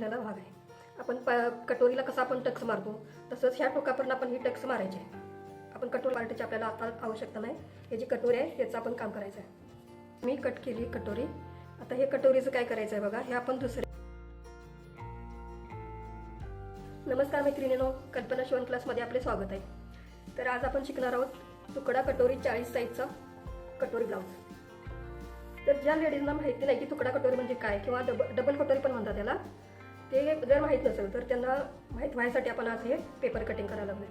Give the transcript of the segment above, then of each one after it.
मारण्याला भाग आहे. आपण कटोरीला कसा आपण टक्स मारतो तसंच ह्या टोकापर्यंत आपण ही टक्स मारायची आहे. आपण कटोरी पार्टीची आपल्याला आता आवश्यकता नाही. हे जी कटोरी आहे त्याचं आपण काम करायचं आहे. मी कट केली कटोरी. आता हे कटोरीचं काय करायचं आहे बघा. हे आपण दुसरे. नमस्कार मैत्रिणींनो, कल्पना शिवण क्लासमध्ये आपले स्वागत आहे. तर आज आपण शिकणार आहोत तुकडा कटोरी 40 साईजचा कटोरी ब्लाऊज. तर ज्या लेडीजना माहिती नाही की तुकडा कटोरी म्हणजे काय किंवा डबल कटोरी पण म्हणतात त्याला, ते जर माहीत नसेल तर त्यांना माहीत व्हायसाठी आपण आज हे पेपर कटिंग करायला लागले.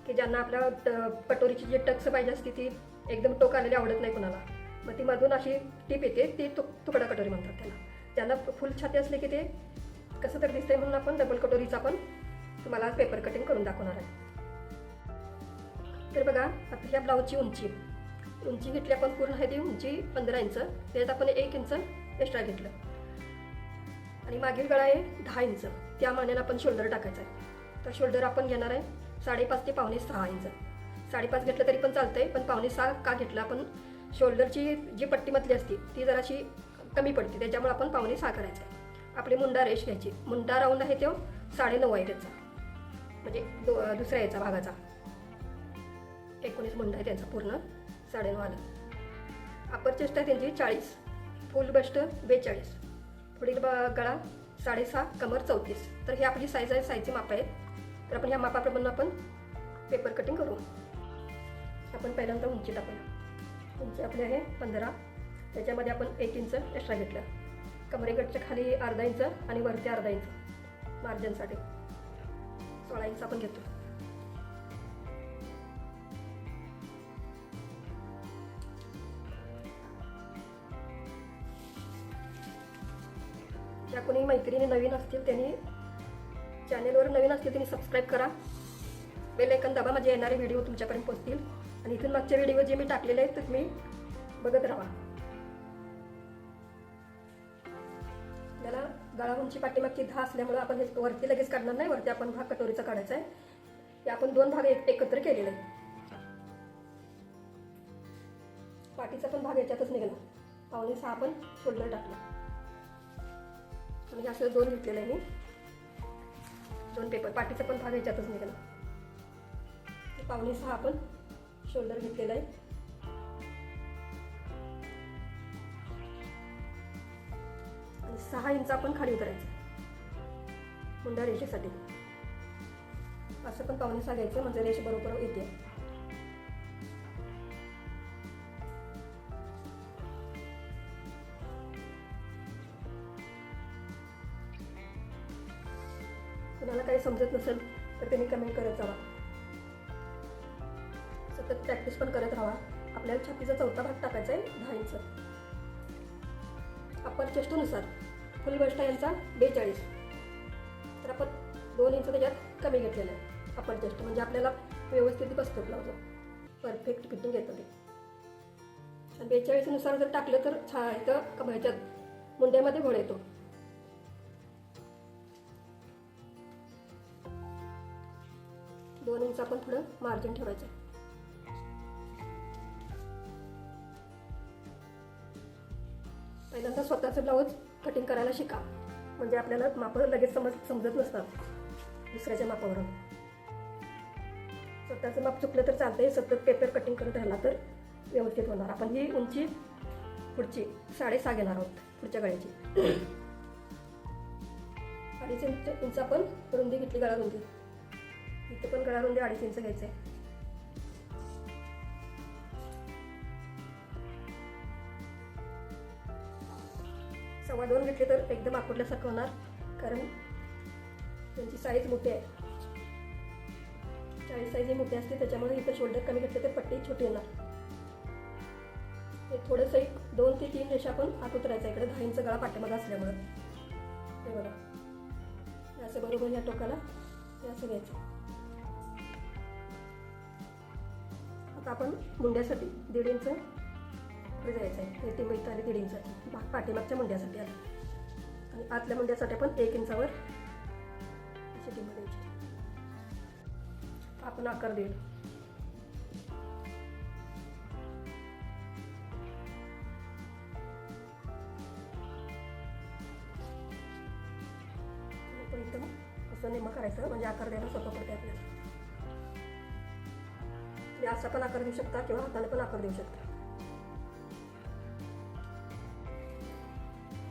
की ज्यांना आपल्या कटोरीची जी टक्स पाहिजे असते ती एकदम टोक आलेली आवडत नाही कुणाला, मग ती मधून अशी टीप येते ती तुकडा कटोरी म्हणतात त्याला. ज्यांना फुल छाती असले की ते कसं तर दिसतंय म्हणून आपण डबल कटोरीचा आपण तुम्हाला आज पेपर कटिंग करून दाखवणार आहे. तर बघा, आता ह्या ब्लाऊजची उंची घेतली आपण. पूर्ण आहे ती उंची 15 इंच. त्यात आपण 1 इंच एक्स्ट्रा घेतलं आणि मागील गळा आहे 10 इंच. त्या मानाने आपण शोल्डर टाकायचा आहे. तर शोल्डर आपण घेणार आहे 5.5 ते 5.6 इंच. 5.5 घेतलं तरी पण चालतंय, पण 5.6 का घेतलं आपण, शोल्डरची जी पट्टीमधली असते ती जराशी कमी पडते, त्याच्यामुळे आपण 5.6 करायचं आहे. आपली मुंडा रेष घ्यायची. मुंडा राऊंड आहे तो 9.5 आहे त्याचा, म्हणजे दुसऱ्या याचा भागाचा 19 मुंडा आहे त्यांचा, पूर्ण 9.5 आलं. अपर चेस्ट आहे त्यांची 40, फुल बस्ट 42, पुढील गळा 6.5, कमर 34. तर ही आपली साईज आहे, साईजची माप आहेत. तर आपण ह्या मापाप्रमाणे आपण पेपर कटिंग करू. आपण पहिल्यांदा उंची टाकूया. उंची आपली आहे 15. त्याच्यामध्ये आपण 1 इंच एक्स्ट्रा घेतलं. कमरेकडच्या खाली अर्धा इंच आणि वरती अर्धा इंच मार्जिनसाठी 16 इंच आपण घेतो. ज्या कोणी मैत्रिणी नवीन असतील त्यांनी चॅनेलवर नवीन असतील त्यांनी सबस्क्राईब करा. बेल आयकॉन दाबा, माझे येणारे व्हिडिओ तुमच्यापर्यंत पोहोचतील. आणि इथून मागचे व्हिडिओ जे मी टाकलेले आहेत ते तुम्ही बघत राहा. त्याला गळा उंची पाठीमागची 10 असल्यामुळे आपण हे वरती लगेच काढणार नाही. वरती आपण भाग कटोरीचा काढायचा आहे. हे आपण 2 भाग एकत्र केलेले आहेत. पाठीचा पण भाग याच्यातच निघाला. 5.6 आपण शोल्डर टाकला आणि असं 2 घेतलेलं आहे मी. 2 पेपर. पाठीचा पण भाग याच्यातच निघाला. 5.6 आपण शोल्डर घेतलेला आहे. आणि 6 इंच आपण खाली उतरायचं मुंडा रेषेसाठी. असं पण 5.6 घ्यायचं म्हणजे रेष बरोबर येते. कुणाला काही समजत नसेल तर त्यांनी कमेंट करत जावा. सतत प्रॅक्टिस पण करत राहा. आपल्याला छातीचा चौथा भाग टाकायचा आहे 10 इंच. अपर चेस्टनुसार फुल बस्ट यांचा 42, तर आपण 2 इंच त्याच्यात कमी घेतलेलं आहे. अपर चेस्ट म्हणजे आपल्याला व्यवस्थित बसतो ब्लाउज, परफेक्ट फिटिंग येतं ते. आणि 42 नुसार जर टाकलं तर छान इथं ह्याच्यात मुंड्यामध्ये घोळ येतो. दोन इंच आपण थोडं मार्जिन ठेवायचं. पहिल्यांदा स्वतःचं ब्लाऊज कटिंग करायला शिका, म्हणजे आपल्याला माप लगेच समजत नसतात दुसऱ्याच्या मापावरून. स्वतःचं माप चुकलं तर चालतंय. सतत पेपर कटिंग करत राहिला तर व्यवस्थित होणार. आपण ही उंची पुढची 6.5 घेणार आहोत पुढच्या गळ्याची. 2.5 इंच आपण रुंदी घेतली, गळा रुंदी. इथे पण गळा रुंदी 2.5 इंच घ्यायचं आहे. सव्वा 2 घेतले तर एकदम आकुडल्यासारखं होणार, कारण त्यांची साईज मोठी आहे. 40 साईज ही मोठी असते, त्याच्यामुळे इथं शोल्डर कमी घेतले तर पट्टी छोटी येणार. हे थोडंसं 2 ते 3 रेषा आपण आत उतरायचा इकडे 10 इंच गळा पाठीमागे असल्यामुळं. हे बघा, असं बरोबर या टोकाला हे असं घ्यायचं. आता आपण मुंड्यासाठी 1.5 इंच पुढे जायचं आहे. हे टिंब आली 1.5 इंचाची पाठीमागच्या मुंड्यासाठी आली. आणि आतल्या मुंड्यासाठी आपण 1 इंचावर अशी टिंब द्यायची. आपण आकार देऊ. असं निम्मं करायचं म्हणजे आकार द्यायला सोपं पडते आपल्याला. तुम्ही असा पण आकार देऊ शकता किंवा हाताने पण आकार देऊ शकता.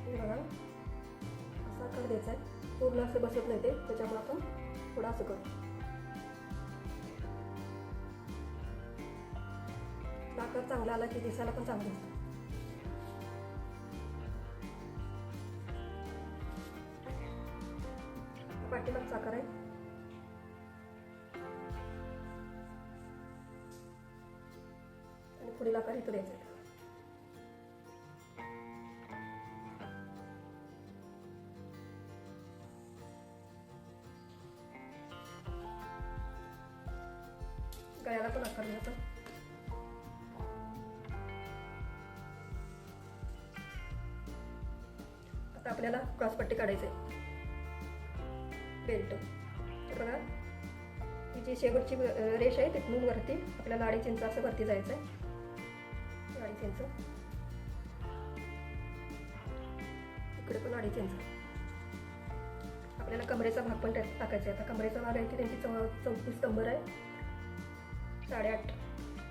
हे बघा असा आकार द्यायचा आहे. पूर्ण असं बसत नाही ते, त्याच्यामुळे आपण थोडं असं करू. आकार चांगला आला की दिसायला पण चांगलं दिसतं. पाठीमागचा आकार आहे. आणि पुढील आकार इथं द्यायचा आहे. गळ्याला पण आकार द्यायचा. आता आपल्याला क्रॉसपट्टी काढायची आहे. बेल्ट तर बघा ही जी शेवटची रेष आहे तिथून वरती आपल्याला 2.5 इंच असं वरती जायचं आहे. 2.5 इंच इकडे पण 2.5 इंच. आपल्याला कमरेचा भाग पण टाकायचा आहे. आता कमरेचा भाग आहे की त्यांची 34 कंबर आहे. 8.5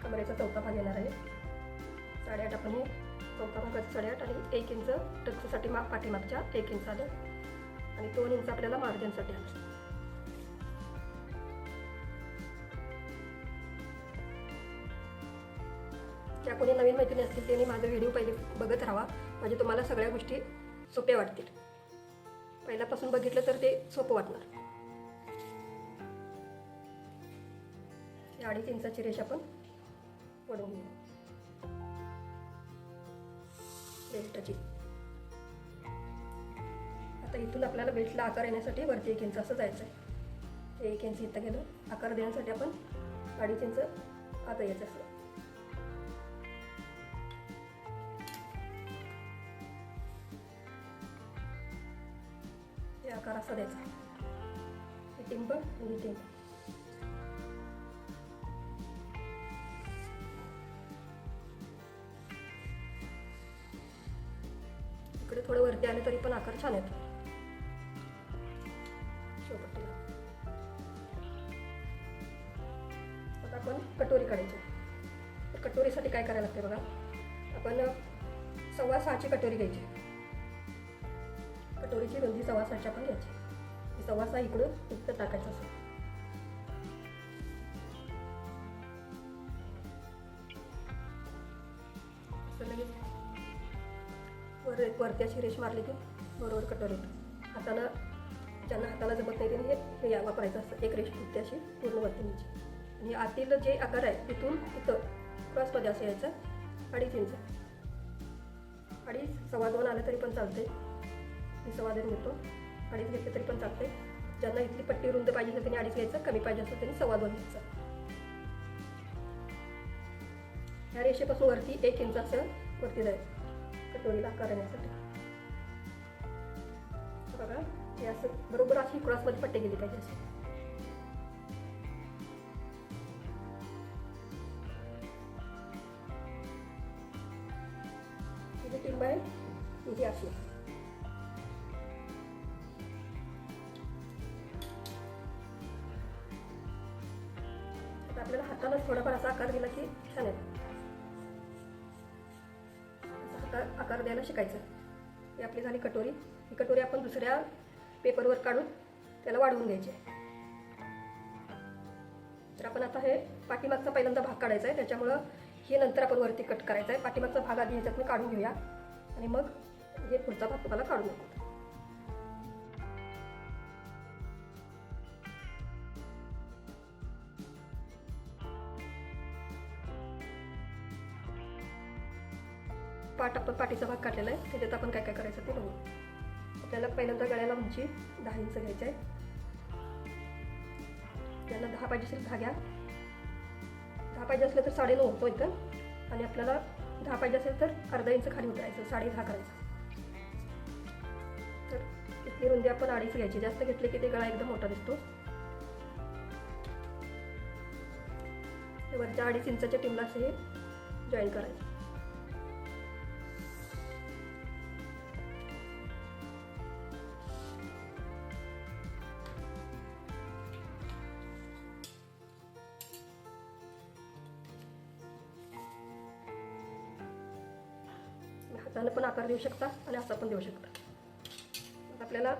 कमरेचा चौथा भाग येणार आहे. 8.5 आपण हे चौथा भागाचं 8.5 आणि 1 इंच टक्ससाठी पाठीमागच्या 1 इंच आलं आणि 2 इंच आपल्याला मार्जिनसाठी आलं. ज्या कोणी नवीन मैत्रिणी असतील त्यांनी माझा व्हिडिओ पहिले बघत राहावा म्हणजे तुम्हाला सगळ्या गोष्टी सोप्या वाटतील. पहिल्यापासून बघितलं तर ते सोपं वाटणार. 2.5 इंचाची रेष आपण पडून घेऊ बेल्टची. आता इथून आपल्याला बेल्टला आकार येण्यासाठी वरती 1 इंच असं जायचं आहे. ते 1 इंच इथं गेलं. आकार देण्यासाठी आपण 2.5 इंच आता यायचं असं. हे आकार असा द्यायचा. हे टिंब आणि टिंब. इकडे थोडं वरती आले तरी पण आकार छान येतो शेवटला. आता आपण कटोरी काढायची. तर कटोरीसाठी काय करायला लागते बघा. आपण 6.25ची कटोरी घ्यायची. कटोरीची रुंदी 6.25ची आपण घ्यायची. 6.25 इकडून इथं टाकायचं असं. लगेच वरती अशी रेष मारली की बरोबर कटोरी. हाताला ज्यांना हाताला जमत नाही त्यांनी हे या वापरायचं असतं. एक रेष फुटते अशी पूर्ण वरती न्यायची आणि आतील जे आकार आहे तिथून इथं क्रॉसमध्ये असं यायचं. 2.5 इंच 2.5 2.25 आलं तरी पण चालते. मी 2.25 घेतो. 2.5 घेतलं तरी पण चालते. ज्यांना इथली पट्टी रुंद पाहिजे असेल त्यांनी 2.5 घ्यायचं. कमी पाहिजे असेल त्यांनी 2.25 घ्यायचं. ह्या रेषेपासून वरती 1 इंच असं वरती जायचं कटोरीला आकार येण्यासाठी. बघा हे असं बरोबर अशी क्रॉसमध्ये पट्टी गेली पाहिजे अशी. ही टिंब आहे ही अशी. आता आपल्याला हातालाच थोडाफार असा आकार दिला की छान आहे. आकार द्यायला शिकायचं. ही आपली झाली कटोरी. ही कटोरी आपण दुसऱ्या पेपरवर काढून त्याला वाढवून घ्यायची. तर आपण आता हे पाठीमागचा पहिल्यांदा भाग काढायचा आहे. त्याच्यामुळं हे नंतर आपण वरती कट करायचा आहे. पाठीमागचा भाग आधी ह्याच्यातून काढून घेऊया आणि मग हे पुढचा भाग तुम्हाला काढून घेऊ. आपण पाठीचा भाग काढलेला आहे. त्याच्यात आपण काय काय करायचं ते बघू. आपल्याला पहिल्यांदा गळ्याला उंची 10 इंच घ्यायची आहे. त्यांना 10 पाहिजे असेल 10 घ्या. 10 पाहिजे असलं तर 9.5 होतो इथं आणि आपल्याला 10 पाहिजे असेल तर अर्धा इंच खाली उतरायचं. 10.5 करायचं. तर इथली रुंदी आपण 2.5 घ्यायची. जास्त घेतली की ते गळा एकदम मोठा दिसतो. वरच्या 2.5 इंचाच्या टिमला असे जॉईन करायचं. हातानं पण आकार देऊ शकता आणि असा पण देऊ शकता. आता आपल्याला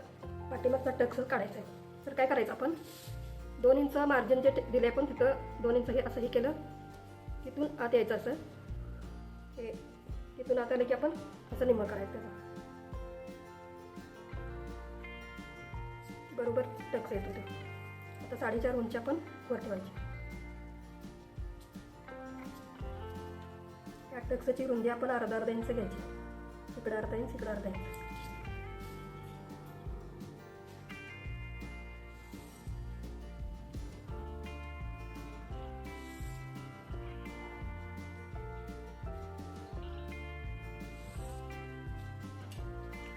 पाठीमागचा टक्स काढायचा आहे. तर काय करायचं, आपण 2 इंच मार्जिन जे दिले आपण तिथं 2 इंच हे असं हे केलं, तिथून आत यायचं असं, हे तिथून आत आलं की आपण असं निम्मं करायचं त्याचा. बरोबर टक्स येतो ते. आता 4.5 उंची आपण वर ठेवायची. या टक्सची रुंदी आपण अर्धा इंच घ्यायची. इकडं अर्धा इंच, इकडं अर्धा इंच.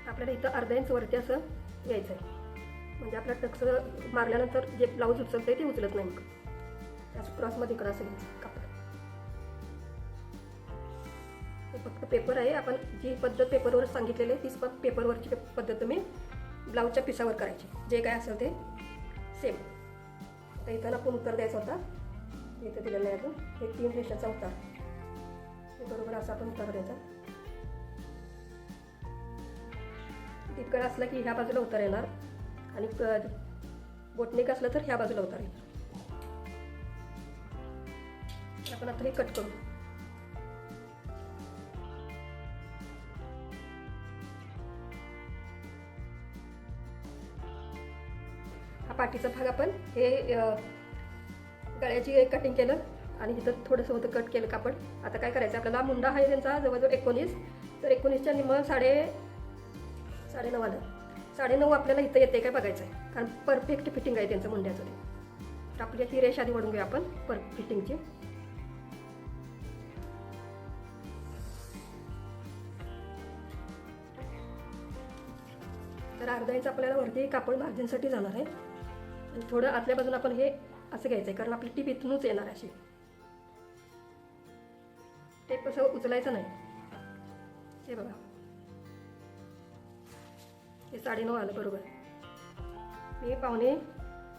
आपल्याला इथं अर्धा इंच वरती असं यायचं आहे, म्हणजे आपला टक्स मारल्यानंतर जे ब्लाऊज उचलते ते उचलत नाही. मग त्याचं क्रॉसमध्ये इकडं असं घ्यायचं कापड. हे फक्त पेपर आहे, आपण जी पद्धत पेपरवर सांगितलेली आहे तीच पेपरवरची पद्धत तुम्ही ब्लाऊजच्या पिसावर करायची. जे काय असेल ते सेम. आता इथं आपण उतार द्यायचा होता, इथं दिलेलं आहे अजून. हे 3 रेषाचा उतार, हे बरोबर असा आपण उतार द्यायचा. तिकडं असला की ह्या बाजूला उतार येणार आणि बोटनेक असलं तर ह्या बाजूला उतार येईल. आपण आता हे कट करू. हा पाठीचा भाग आपण हे गळ्याची कटिंग केलं आणि इथं थोडंसं होतं कट केलं कापड. आता काय करायचं, आपल्याला मुंडा आहे त्यांचा जवळजवळ 19, तर 19च्या निम्मं 9.5 आलं. 9.5 आपल्याला इथं येते काय बघायचं आहे, कारण परफेक्ट फिटिंग आहे त्यांचं मुंड्याचं ते. तर आपली ही रेष आधी वळून घेऊया आपण परफेक्ट फिटिंगची. तर अर्धा इंच आपल्याला वरती कापड मार्जिनसाठी जाणार आहे आणि थोडं आतल्या बाजून आपण हे असं घ्यायचं आहे, कारण आपली टीप इथूनच येणार अशी. टेप असं उचलायचं नाही. हे बघा, हे 9.5 आलं बरोबर. मी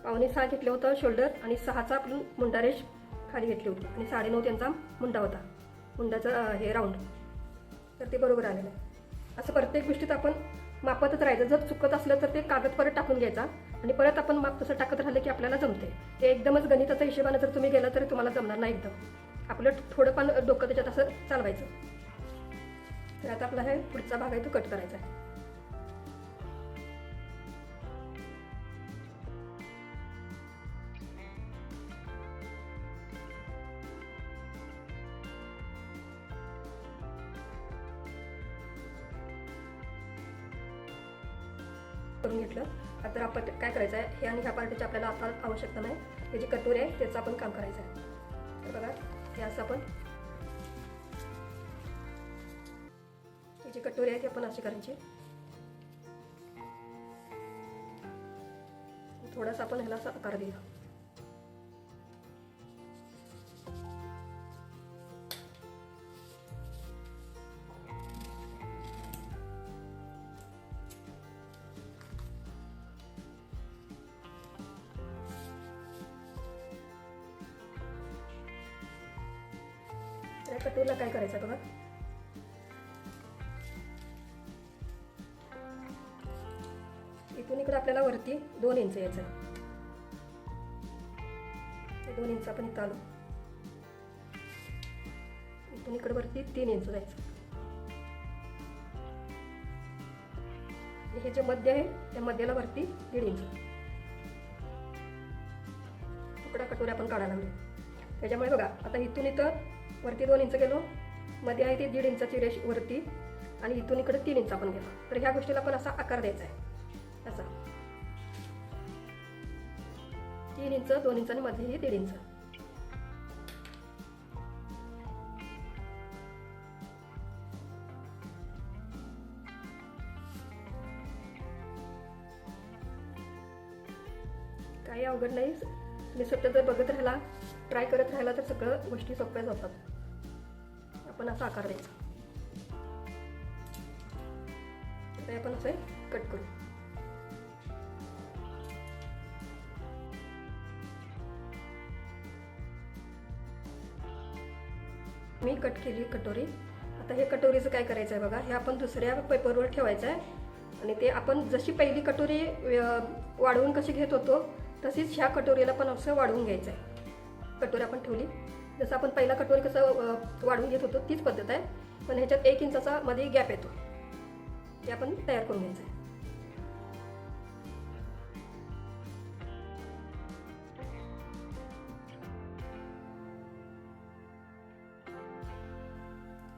पावणे 6 घेतलं होतं शोल्डर आणि 6चा आपण मुंडा रेष खाली घेतली होती आणि 9.5 त्यांचा मुंडा होता, मुंडाचा हे राऊंड. तर ते बरोबर आलेलं आहे. असं प्रत्येक गोष्टीत आपण मापतच राहायचं. जर चुकत असलं तर ते कागद परत टाकून घ्यायचा आणि परत आपण माप तसं टाकत राहिलं की आपल्याला जमते. ते एकदमच गणिताच्या हिशोबाने जर तुम्ही गेला तरी तुम्हाला जमणार नाही एकदम. आपलं थोडं पण डोकं त्याच्यात असं चालवायचं. तर आता आपला हे पुढचा भाग आहे तो कट करायचा आहे. करून घेतलं. आता आपण काय करायचं आहे, हे आणि ह्या पार्टीची आपल्याला आता आवश्यकता नाही. हे जी कटोरी आहे त्याचं आपण काम करायचं आहे. तर बघा, हे असं आपण ही जी कटोरी आहे ती आपण अशी करायची. थोडासा आपण ह्याला असा आकार देऊया. या कटोरीला काय करायचं बघा, इथून इकडे आपल्याला वरती 2 इंच यायचं. 2 इंच आपण इथं आलो, इथून इकडे वरती 3 इंच जायचं. हे जे मध्य आहे त्या मध्याला वरती 1.5 इंच. तुकडा कटोरी आपण काढायला लागलो. त्याच्यामुळे बघा, आता इथून इथं वरती 2 इंच गेलो, मध्ये आहे ती 1.5 इंचाची रेष वरती आणि इथून इकडे 3 इंच आपण गेलो. तर ह्या गोष्टीला पण असा आकार द्यायचा आहे. असा 3 इंच, 2 इंच आणि मध्ये ही 1.5 इंच. काही अवघड नाही. तुम्ही सतत जर बघत राहिला, ट्राय करत राहिला तर सगळं गोष्टी सोप्या जातात. आपण असा आकार द्यायचा. आता आपण असं कट करू. मी कट केली कटोरी. आता हे कटोरीचं काय करायचं आहे बघा, हे आपण दुसऱ्या पेपरवर ठेवायचं आहे आणि ते आपण जशी पहिली कटोरी वाढवून कशी घेत होतो तशीच ह्या कटोरीला पण असं वाढवून घ्यायचं आहे. कटोरी आपण ठेवली जसं आपण पहिला कटोरी कसं वाढवून घेत होतो तीच पद्धत आहे, पण ह्याच्यात 1 इंचाचा मध्ये गॅप येतो, ते आपण तयार करून घ्यायचं आहे.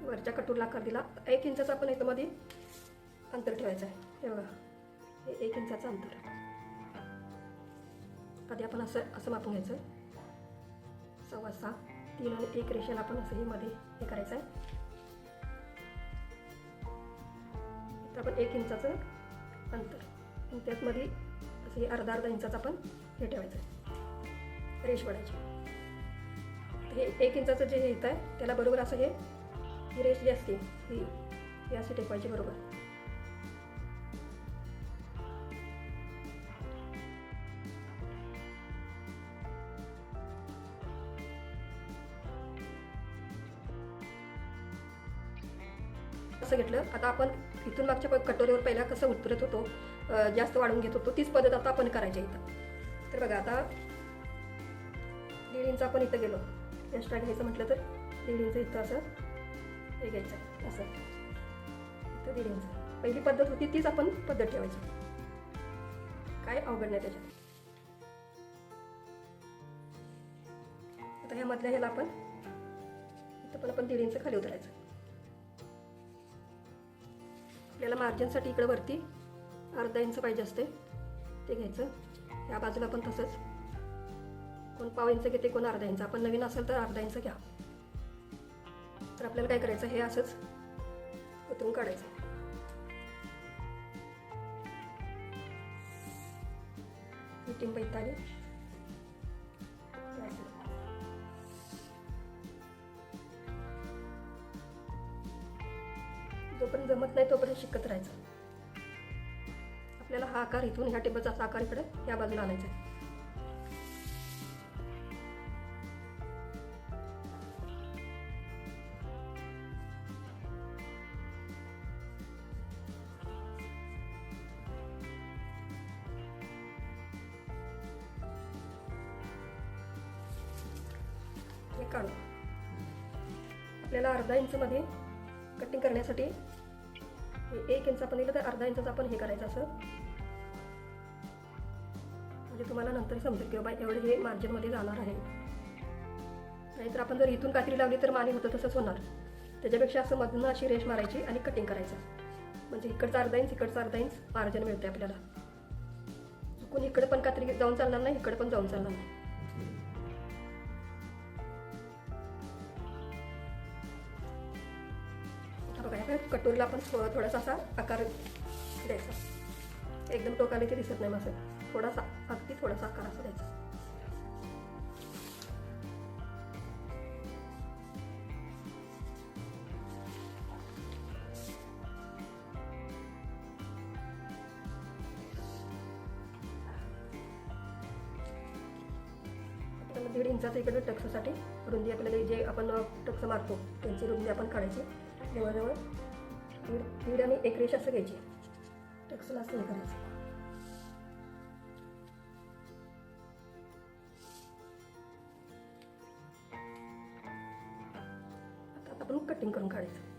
वरच्या कटोरीला आकार दिला, 1 इंचाचा आपण याच्यामध्ये अंतर ठेवायचं आहे. हे बघा, हे 1 इंचाचं अंतर. आधी आपण असं मापून घ्यायचं, 6.25, 3 आणि 1 रेषेला आपण असं हे मध्ये हे करायचं आहे. इथं आपण 1 इंचाचं अंतर आणि त्यातमध्ये असं हे अर्धा इंचाचं आपण हे ठेवायचं आहे, रेष वाढायची. हे 1 इंचाचं जे हे येत आहे त्याला बरोबर असं ही रेष जी असते ही अशी टेकवायची बरोबर. असं घेतलं. आता आपण इथून मागच्या कटोरीवर पहिला कसं उतरत होतो, जास्त वाढवून घेत होतो, तीच पद्धत आता आपण करायची इथं. तर बघा, आता 1.5 इंच आपण इथं गेलो, एक्स्ट्रा घ्यायचं म्हटलं तर 1.5 इंच इथं असं हे घ्यायचं, असं इथं 1.5 इंच. पहिली पद्धत होती तीच आपण पद्धत ठेवायची, काय अवघड नाही त्याच्यात. आता ह्या मधल्या ह्याला आपण इथं पण आपण 1.5 इंच खाली उतरायचं. आपल्याला मार्जिनसाठी इकडे वरती अर्धा इंच पाहिजे असते, ते घ्यायचं. या बाजूला पण तसंच, कोण पाव इंच घेते, कोण अर्धा इंच. आपण नवीन असेल तर अर्धा इंच घ्या. तर आपल्याला काय करायचं, हे असंच उतरून काढायचं. फिटिंग बैताली जोपर्यंत जमत नाही तोपर्यंत शिकत राहायचं. आपल्याला हा आकार इथून ह्या टेबलचा असा आकार इकडे या बाजूला आणायचा आहे. हे काढू. आपल्याला अर्धा इंच मध्ये कटिंग करण्यासाठी 1 इंच आपण दिलं तर अर्धा इंचाचं आपण हे करायचं असं, म्हणजे तुम्हाला नंतर समजेल की बाबा एवढे हे मार्जिनमध्ये जाणार आहे. नाहीतर आपण जर इथून कात्री लावली तर माने होतं तसंच होणार. त्याच्यापेक्षा असं मधून अशी रेष मारायची आणि कटिंग करायचं, म्हणजे इकडचा अर्धा इंच इकडचा अर्धा इंच मार्जिन मिळते आपल्याला. चुकून इकडे पण कात्री जाऊन चालणार नाही, इकडे पण जाऊन चालणार नाही. बघा, कटोरीला आपण थोडासा असा आकार द्यायचा. एकदम टोकाला ते दिसत नाही, असं थोडासा, अगदी थोडासा आकार असा द्यायचा. आपल्याला 1.5 इंचाचं इकडे टक्ससाठी रुंदी, आपल्याला जे आपण टक्स मारतो त्यांची रुंदी आपण काढायची. जवळजवळ 1.5 आणि 1 रेष असं घ्यायची, टक्सला असं हे करायचं. आता आपण कटिंग करून काढायचं.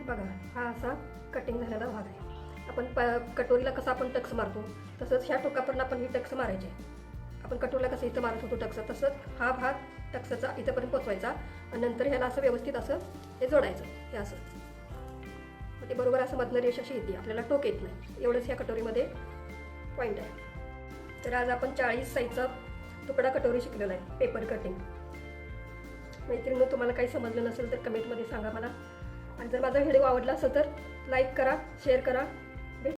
बघा, हा असा कटिंग झालेला भाग आहे. आपण कटोरीला कसं आपण टक्स मारतो तसंच ह्या टोकापर्यंत आपण ही टक्स मारायचे. आपण कटोरीला कसं इथं मारत होतो टक्स, तसंच हा भाग टक्सचा इथंपर्यंत पोचवायचा आणि नंतर ह्याला असं व्यवस्थित असं हे जोडायचं. हे असं मग ते बरोबर असं मधनं रेष अशी येते, आपल्याला टोक येत नाही. एवढंच ह्या कटोरीमध्ये पॉईंट आहे. तर आज आपण 40 साईजचा तुकडा कटोरी शिकलेला आहे, पेपर कटिंग. मैत्रिणी, तुम्हाला काही समजलं नसेल तर कमेंटमध्ये सांगा मला. आणि जर माझा व्हिडिओ आवडला असेल तर लाईक करा, शेअर करा